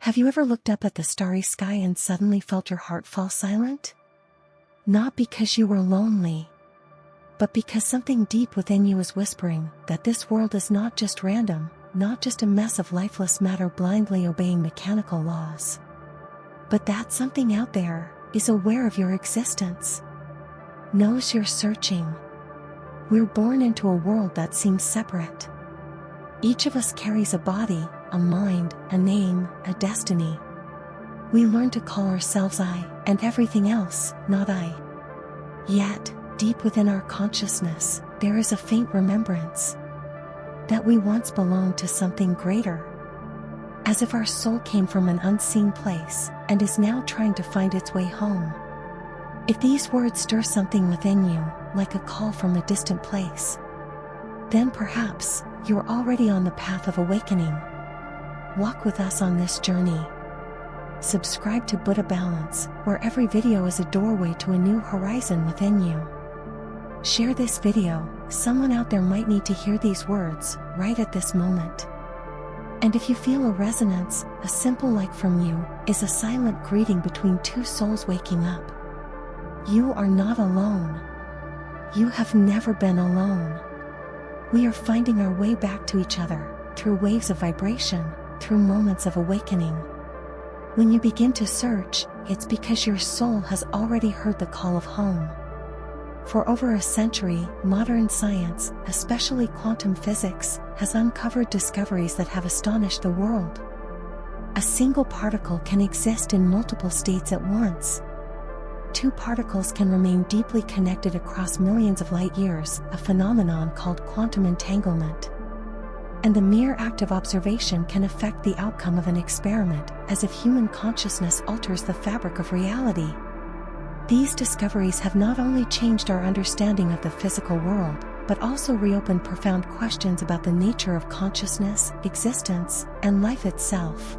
Have you ever looked up at the starry sky and suddenly felt your heart fall silent? Not because you were lonely, but because something deep within you is whispering that this world is not just random, not just a mess of lifeless matter blindly obeying mechanical laws, but that something out there is aware of your existence, knows you're searching. We're born into a world that seems separate. Each of us carries a body, a mind, a name, a destiny. We learn to call ourselves I, and everything else, not I. Yet, deep within our consciousness, there is a faint remembrance that we once belonged to something greater. As if our soul came from an unseen place, and is now trying to find its way home. If these words stir something within you, like a call from a distant place, then perhaps you're already on the path of awakening. Walk with us on this journey. Subscribe to Buddha Balance, where every video is a doorway to a new horizon within you. Share this video, someone out there might need to hear these words, right at this moment. And if you feel a resonance, a simple like from you, is a silent greeting between two souls waking up. You are not alone. You have never been alone. We are finding our way back to each other, through waves of vibration, through moments of awakening. When you begin to search, it's because your soul has already heard the call of home. For over a century, modern science, especially quantum physics, has uncovered discoveries that have astonished the world. A single particle can exist in multiple states at once. Two particles can remain deeply connected across millions of light years, a phenomenon called quantum entanglement. And the mere act of observation can affect the outcome of an experiment, as if human consciousness alters the fabric of reality. These discoveries have not only changed our understanding of the physical world, but also reopened profound questions about the nature of consciousness, existence, and life itself.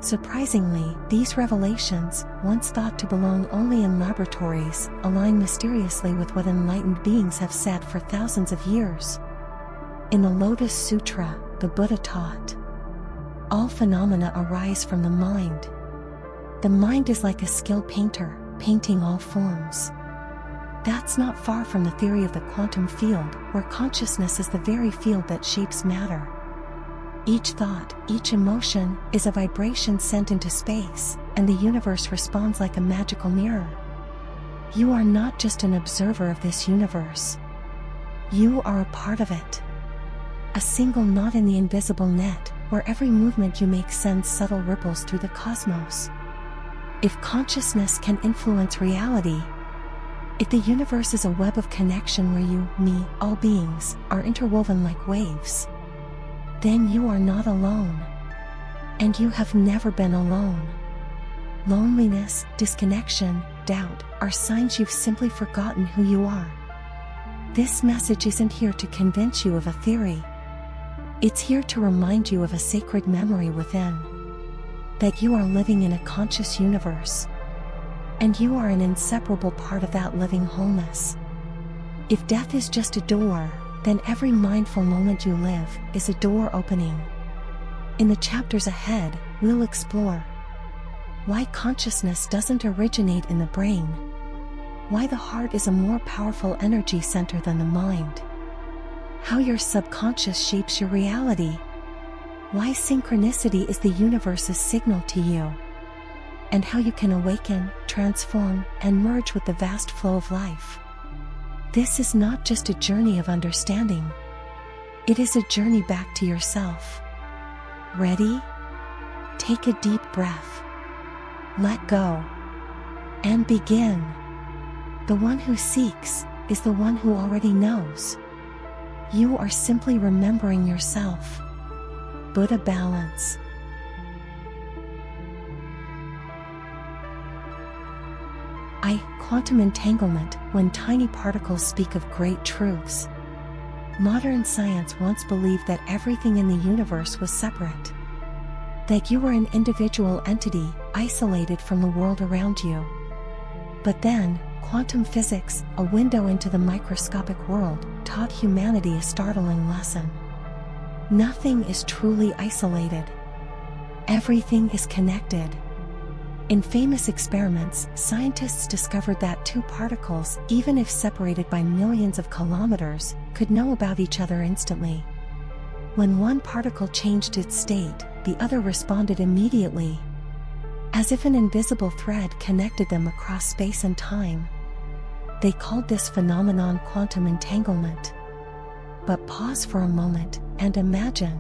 Surprisingly, these revelations, once thought to belong only in laboratories, align mysteriously with what enlightened beings have said for thousands of years. In the Lotus Sutra, the Buddha taught, all phenomena arise from the mind. The mind is like a skilled painter, painting all forms. That's not far from the theory of the quantum field, where consciousness is the very field that shapes matter. Each thought, each emotion, is a vibration sent into space, and the universe responds like a magical mirror. You are not just an observer of this universe. You are a part of it. A single knot in the invisible net, where every movement you make sends subtle ripples through the cosmos. If consciousness can influence reality, if the universe is a web of connection where you, me, all beings, are interwoven like waves, then you are not alone. And you have never been alone. Loneliness, disconnection, doubt, are signs you've simply forgotten who you are. This message isn't here to convince you of a theory. It's here to remind you of a sacred memory within. That you are living in a conscious universe. And you are an inseparable part of that living wholeness. If death is just a door, then every mindful moment you live is a door opening. In the chapters ahead, we'll explore why consciousness doesn't originate in the brain, why the heart is a more powerful energy center than the mind, how your subconscious shapes your reality, why synchronicity is the universe's signal to you, and how you can awaken, transform, and merge with the vast flow of life. This is not just a journey of understanding. It is a journey back to yourself. Ready? Take a deep breath. Let go. And begin. The one who seeks is the one who already knows. You are simply remembering yourself. Buddha Balance. Quantum entanglement, when tiny particles speak of great truths. Modern science once believed that everything in the universe was separate. That you were an individual entity, isolated from the world around you. But then, quantum physics, a window into the microscopic world, taught humanity a startling lesson. Nothing is truly isolated. Everything is connected. In famous experiments, scientists discovered that two particles, even if separated by millions of kilometers, could know about each other instantly. When one particle changed its state, the other responded immediately, as if an invisible thread connected them across space and time. They called this phenomenon quantum entanglement. But pause for a moment and imagine.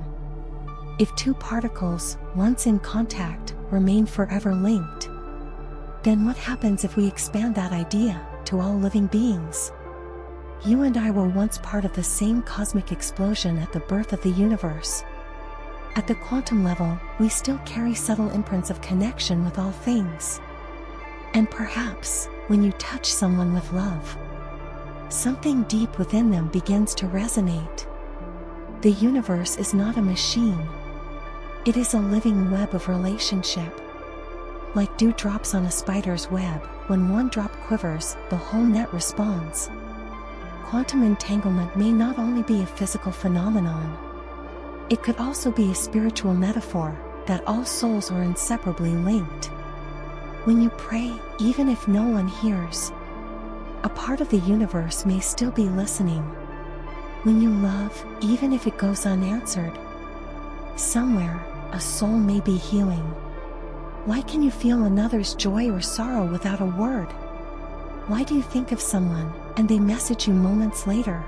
If two particles, once in contact, remain forever linked, then what happens if we expand that idea to all living beings? You and I were once part of the same cosmic explosion at the birth of the universe. At the quantum level, we still carry subtle imprints of connection with all things. And perhaps, when you touch someone with love, something deep within them begins to resonate. The universe is not a machine. It is a living web of relationship. Like dewdrops on a spider's web, when one drop quivers, the whole net responds. Quantum entanglement may not only be a physical phenomenon. It could also be a spiritual metaphor, that all souls are inseparably linked. When you pray, even if no one hears, a part of the universe may still be listening. When you love, even if it goes unanswered, somewhere, a soul may be healing. Why can you feel another's joy or sorrow without a word? Why do you think of someone, and they message you moments later?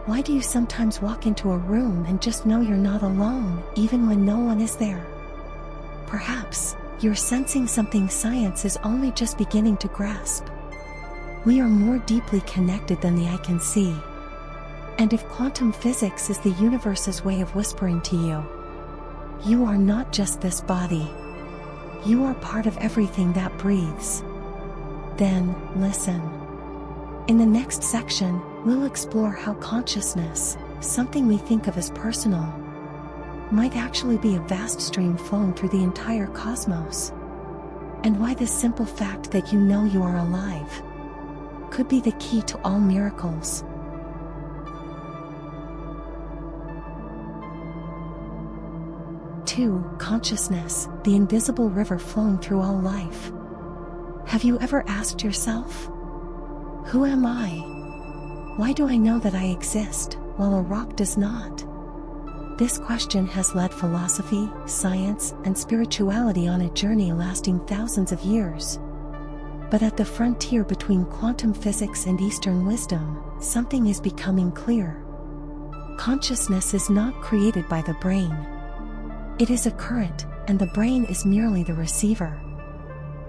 Why do you sometimes walk into a room and just know you're not alone, even when no one is there? Perhaps, you're sensing something science is only just beginning to grasp. We are more deeply connected than the eye can see. And if quantum physics is the universe's way of whispering to you, you are not just this body. You are part of everything that breathes. Then, listen. In the next section, we'll explore how consciousness, something we think of as personal, might actually be a vast stream flowing through the entire cosmos. And why the simple fact that you know you are alive could be the key to all miracles. Consciousness, the invisible river flowing through all life. Have you ever asked yourself, who am I? Why do I know that I exist, while a rock does not? This question has led philosophy, science, and spirituality on a journey lasting thousands of years. But at the frontier between quantum physics and Eastern wisdom, something is becoming clear. Consciousness is not created by the brain. It is a current, and the brain is merely the receiver.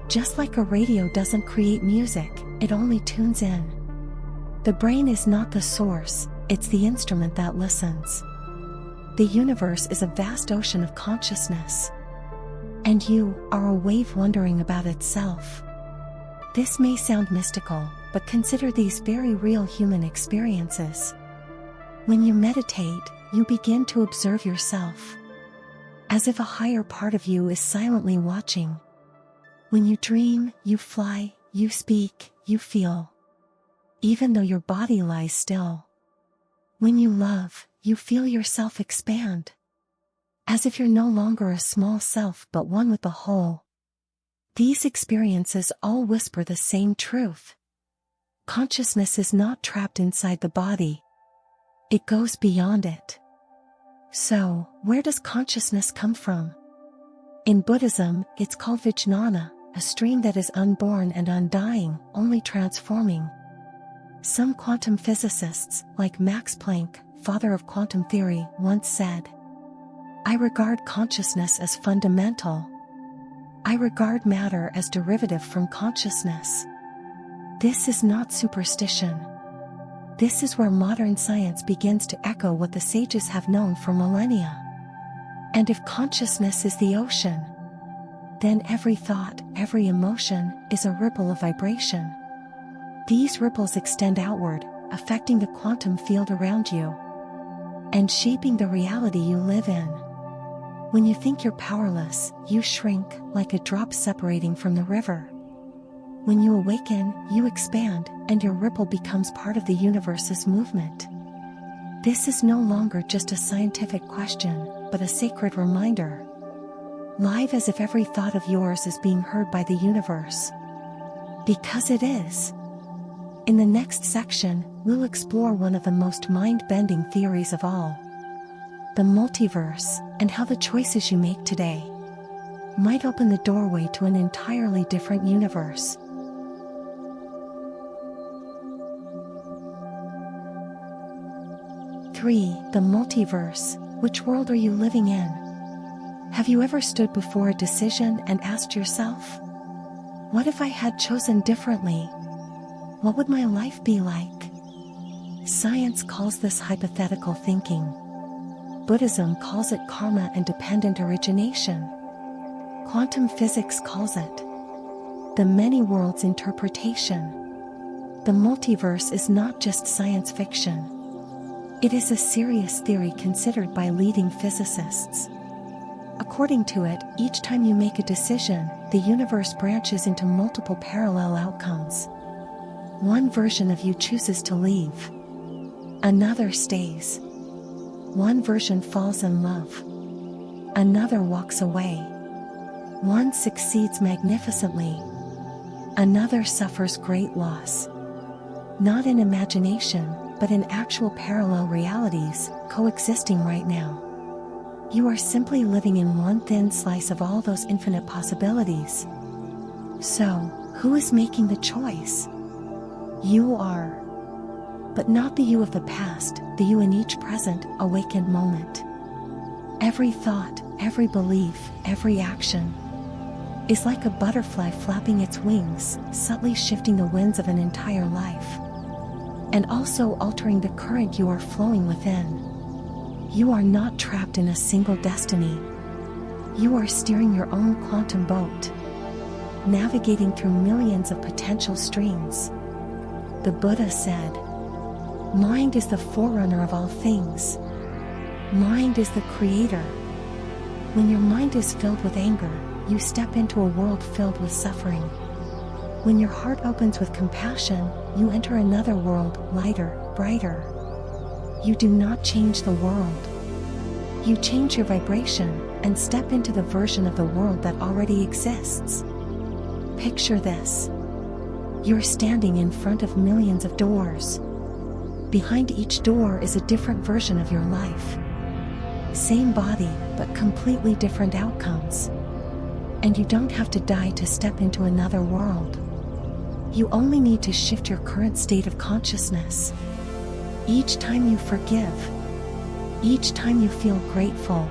Just like a radio doesn't create music, it only tunes in. The brain is not the source, it's the instrument that listens. The universe is a vast ocean of consciousness. And you are a wave wondering about itself. This may sound mystical, but consider these very real human experiences. When you meditate, you begin to observe yourself, as if a higher part of you is silently watching. When you dream, you fly, you speak, you feel, even though your body lies still. When you love, you feel yourself expand, as if you're no longer a small self but one with the whole. These experiences all whisper the same truth. Consciousness is not trapped inside the body. It goes beyond it. So, where does consciousness come from? In Buddhism, it's called Vijnana, a stream that is unborn and undying, only transforming. Some quantum physicists, like Max Planck, father of quantum theory, once said, "I regard consciousness as fundamental. I regard matter as derivative from consciousness." This is not superstition. This is where modern science begins to echo what the sages have known for millennia. And if consciousness is the ocean, then every thought, every emotion, is a ripple of vibration. These ripples extend outward, affecting the quantum field around you, and shaping the reality you live in. When you think you're powerless, you shrink, like a drop separating from the river. When you awaken, you expand, and your ripple becomes part of the universe's movement. This is no longer just a scientific question, but a sacred reminder. live as if every thought of yours is being heard by the universe. Because it is. In the next section, we'll explore one of the most mind-bending theories of all. The multiverse, and how the choices you make today might open the doorway to an entirely different universe. Three, the multiverse. Which world are you living in? Have you ever stood before a decision and asked yourself, what if I had chosen differently? What would my life be like? Science calls this hypothetical thinking. Buddhism calls it karma and dependent origination. Quantum physics calls it the many worlds interpretation. The multiverse is not just science fiction. It is a serious theory considered by leading physicists. According to it, each time you make a decision, the universe branches into multiple parallel outcomes. One version of you chooses to leave. Another stays. One version falls in love. Another walks away. One succeeds magnificently. Another suffers great loss. Not in imagination, but in actual parallel realities, coexisting right now. You are simply living in one thin slice of all those infinite possibilities. So, who is making the choice? You are. But not the you of the past, the you in each present, awakened moment. Every thought, every belief, every action is like a butterfly flapping its wings, subtly shifting the winds of an entire life, and also altering the current you are flowing within. You are not trapped in a single destiny. You are steering your own quantum boat, navigating through millions of potential streams. The Buddha said, mind is the forerunner of all things. Mind is the creator. When your mind is filled with anger, you step into a world filled with suffering. When your heart opens with compassion, you enter another world, lighter, brighter. You do not change the world. You change your vibration and step into the version of the world that already exists. Picture this. You're standing in front of millions of doors. Behind each door is a different version of your life. Same body, but completely different outcomes. And you don't have to die to step into another world. You only need to shift your current state of consciousness. Each time you forgive, each time you feel grateful,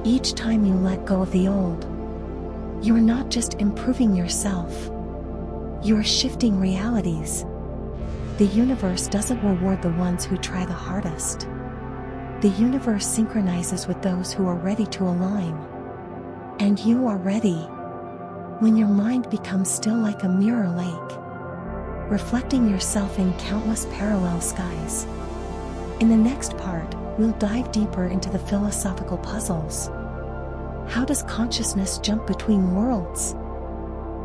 each time you let go of the old, you're not just improving yourself, you're shifting realities. The universe doesn't reward the ones who try the hardest. The universe synchronizes with those who are ready to align. And you are ready. When your mind becomes still like a mirror lake, reflecting yourself in countless parallel skies. In the next part, we'll dive deeper into the philosophical puzzles. How does consciousness jump between worlds?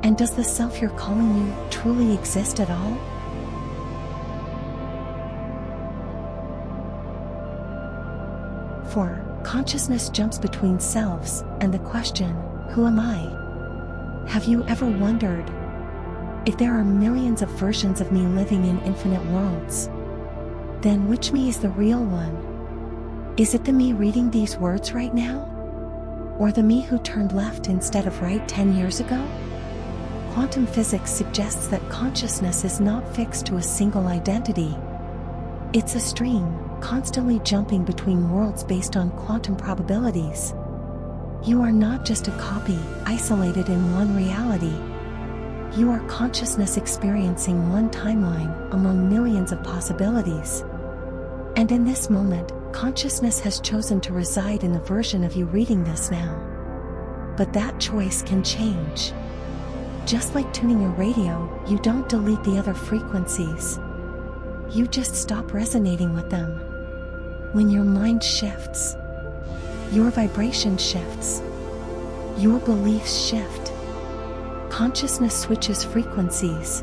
And does the self you're calling you truly exist at all? For consciousness jumps between selves, and the question, who am I? Have you ever wondered, if there are millions of versions of me living in infinite worlds, then which me is the real one? Is it the me reading these words right now? Or the me who turned left instead of right 10 years ago? Quantum physics suggests that consciousness is not fixed to a single identity. It's a stream, constantly jumping between worlds based on quantum probabilities. You are not just a copy, isolated in one reality. You are consciousness experiencing one timeline among millions of possibilities. And in this moment, consciousness has chosen to reside in the version of you reading this now. But that choice can change. Just like tuning a radio, you don't delete the other frequencies. You just stop resonating with them. When your mind shifts, your vibration shifts, your beliefs shift. Consciousness switches frequencies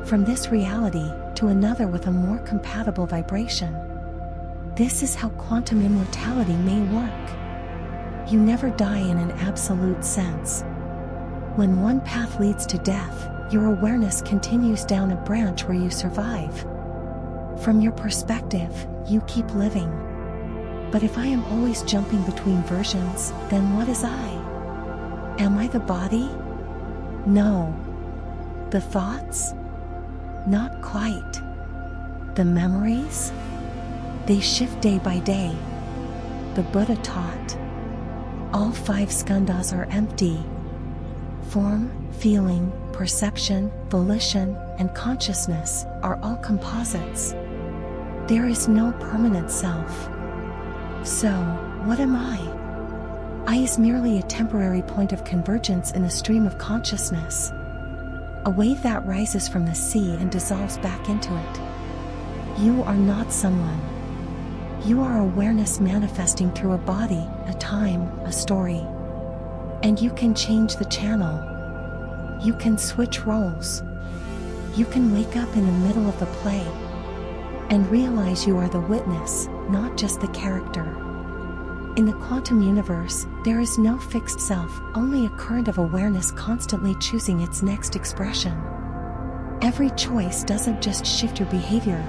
from this reality to another with a more compatible vibration. This is how quantum immortality may work. you never die in an absolute sense. When one path leads to death, your awareness continues down a branch where you survive. From your perspective, you keep living. But if I am always jumping between versions, then what is I? Am I the body? No. The thoughts? Not quite. The memories? They shift day by day. The Buddha taught, all 5 skandhas are empty. Form, feeling, perception, volition, and consciousness are all composites. There is no permanent self. So, what am I? I is merely a temporary point of convergence in a stream of consciousness. A wave that rises from the sea and dissolves back into it. You are not someone. You are awareness manifesting through a body, a time, a story. And you can change the channel. You can switch roles. You can wake up in the middle of the play and realize you are the witness, not just the character. In the quantum universe, there is no fixed self, only a current of awareness constantly choosing its next expression. Every choice doesn't just shift your behavior.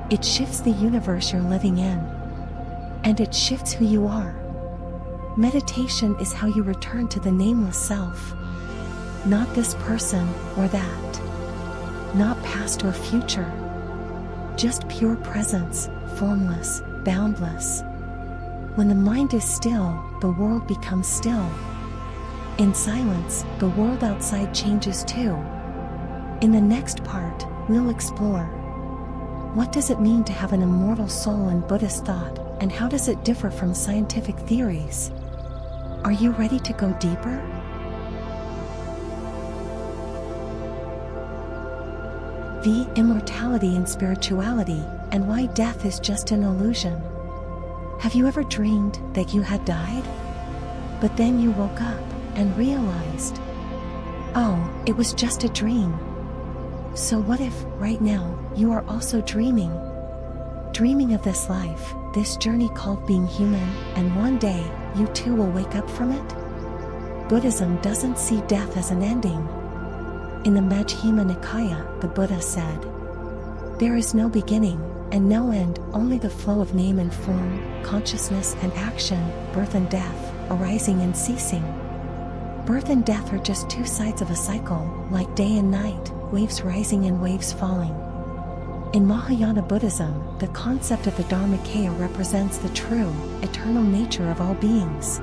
It shifts the universe you're living in. And it shifts who you are. Meditation is how you return to the nameless self. Not this person or that. Not past or future. Just pure presence, formless, boundless. When the mind is still, the world becomes still. In silence, the world outside changes too. In the next part, we'll explore, what does it mean to have an immortal soul in Buddhist thought, and how does it differ from scientific theories? Are you ready to go deeper? V. Immortality and spirituality, and why death is just an illusion. Have you ever dreamed that you had died? But then you woke up and realized, oh, it was just a dream. So what if, right now, you are also dreaming? Dreaming of this life, this journey called being human, and one day, you too will wake up from it? Buddhism doesn't see death as an ending. In the Majjhima Nikaya, the Buddha said, there is no beginning, and no end, only the flow of name and form, consciousness and action, birth and death, arising and ceasing. Birth and death are just 2 sides of a cycle, like day and night, waves rising and waves falling. In Mahayana Buddhism, the concept of the Dharmakaya represents the true, eternal nature of all beings.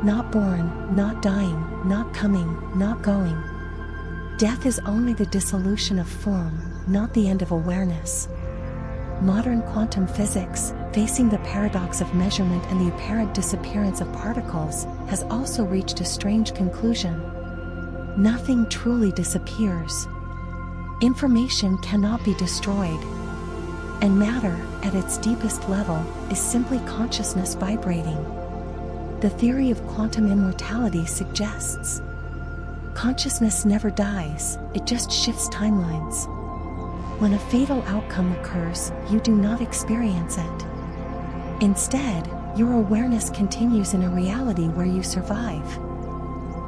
Not born, not dying, not coming, not going. Death is only the dissolution of form, not the end of awareness. Modern quantum physics, facing the paradox of measurement and the apparent disappearance of particles, has also reached a strange conclusion. Nothing truly disappears. Information cannot be destroyed. And matter, at its deepest level, is simply consciousness vibrating. The theory of quantum immortality suggests consciousness never dies, it just shifts timelines. When a fatal outcome occurs, you do not experience it. Instead, your awareness continues in a reality where you survive.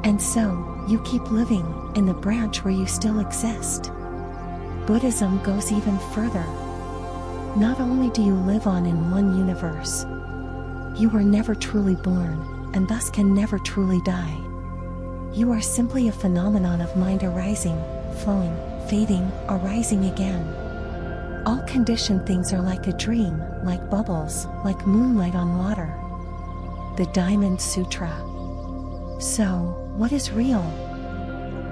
And so, you keep living in the branch where you still exist. Buddhism goes even further. Not only do you live on in one universe, you were never truly born, and thus can never truly die. You are simply a phenomenon of mind arising, flowing, fading, arising again. All conditioned things are like a dream, like bubbles, like moonlight on water. The Diamond Sutra. So, what is real?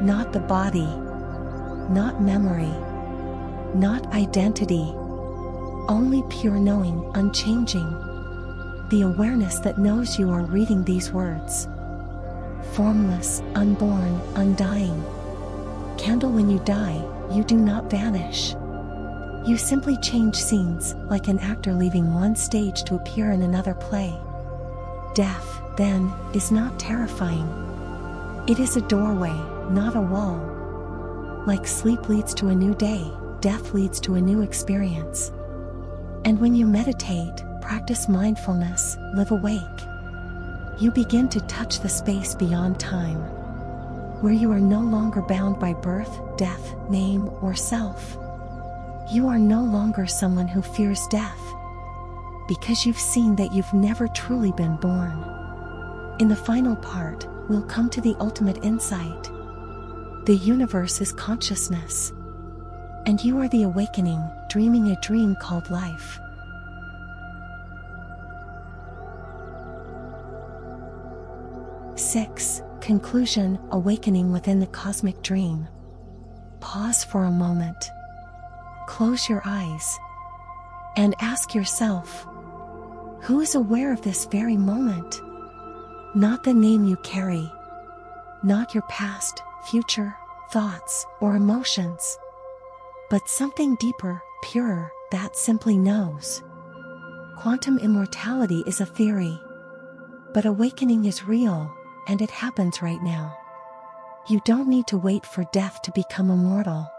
Not the body. Not memory. Not identity. Only pure knowing, unchanging. The awareness that knows you are reading these words. Formless, unborn, undying. Candle, when you die, you do not vanish. You simply change scenes, like an actor leaving one stage to appear in another play. Death, then, is not terrifying. It is a doorway, not a wall. Like sleep leads to a new day, death leads to a new experience. And when you meditate, practice mindfulness, live awake. You begin to touch the space beyond time, where you are no longer bound by birth, death, name, or self. You are no longer someone who fears death, because you've seen that you've never truly been born. In the final part, we'll come to the ultimate insight. The universe is consciousness, and you are the awakening, dreaming a dream called life. Six. Conclusion: awakening within the cosmic dream. Pause for a moment. Close your eyes and ask yourself, who is aware of this very moment? Not the name you carry, not your past, future, thoughts, or emotions, but something deeper, purer, that simply knows. Quantum immortality is a theory, but awakening is real, and it happens right now. You don't need to wait for death to become immortal.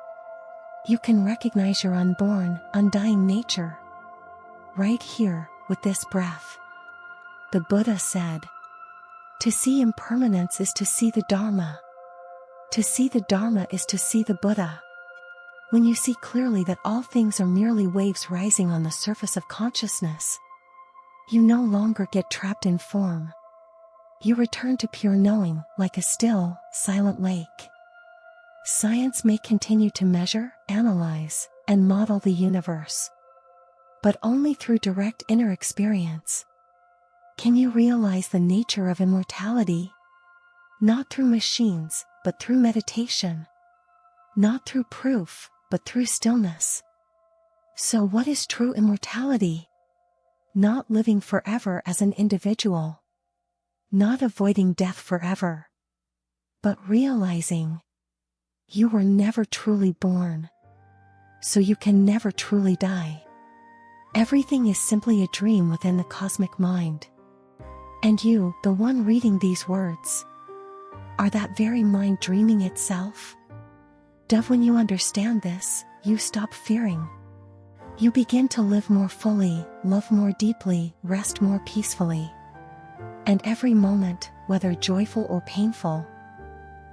You can recognize your unborn, undying nature right here with this breath. The Buddha said, "To see impermanence is to see the Dharma. To see the Dharma is to see the Buddha." When you see clearly that all things are merely waves rising on the surface of consciousness, you no longer get trapped in form. You return to pure knowing, like a still, silent lake. Science may continue to measure, analyze, and model the universe, but only through direct inner experience can you realize the nature of immortality. Not through machines, but through meditation. Not through proof, but through stillness. So what is true immortality? Not living forever as an individual. Not avoiding death forever, but realizing you were never truly born, so you can never truly die. Everything is simply a dream within the cosmic mind. And you, the one reading these words, are that very mind dreaming itself. Dove, when you understand this, you stop fearing. You begin to live more fully, love more deeply, rest more peacefully. And every moment, whether joyful or painful,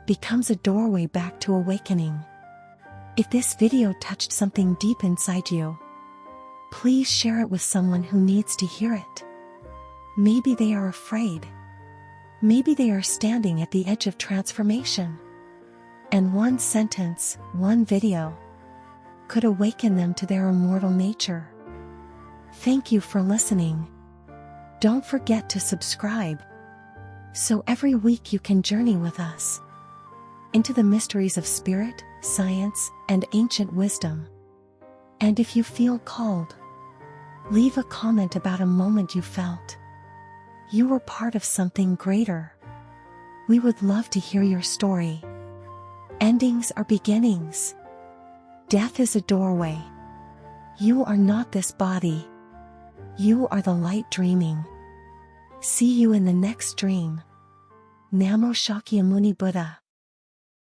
becomes a doorway back to awakening. If this video touched something deep inside you, please share it with someone who needs to hear it. Maybe they are afraid. Maybe they are standing at the edge of transformation. And one sentence, one video, could awaken them to their immortal nature. Thank you for listening. Don't forget to subscribe, so every week you can journey with us into the mysteries of spirit, science, and ancient wisdom. And if you feel called, leave a comment about a moment you felt you were part of something greater. We would love to hear your story. Endings are beginnings. Death is a doorway. You are not this body. You are the light dreaming. See you in the next dream. Namo Shakyamuni Buddha.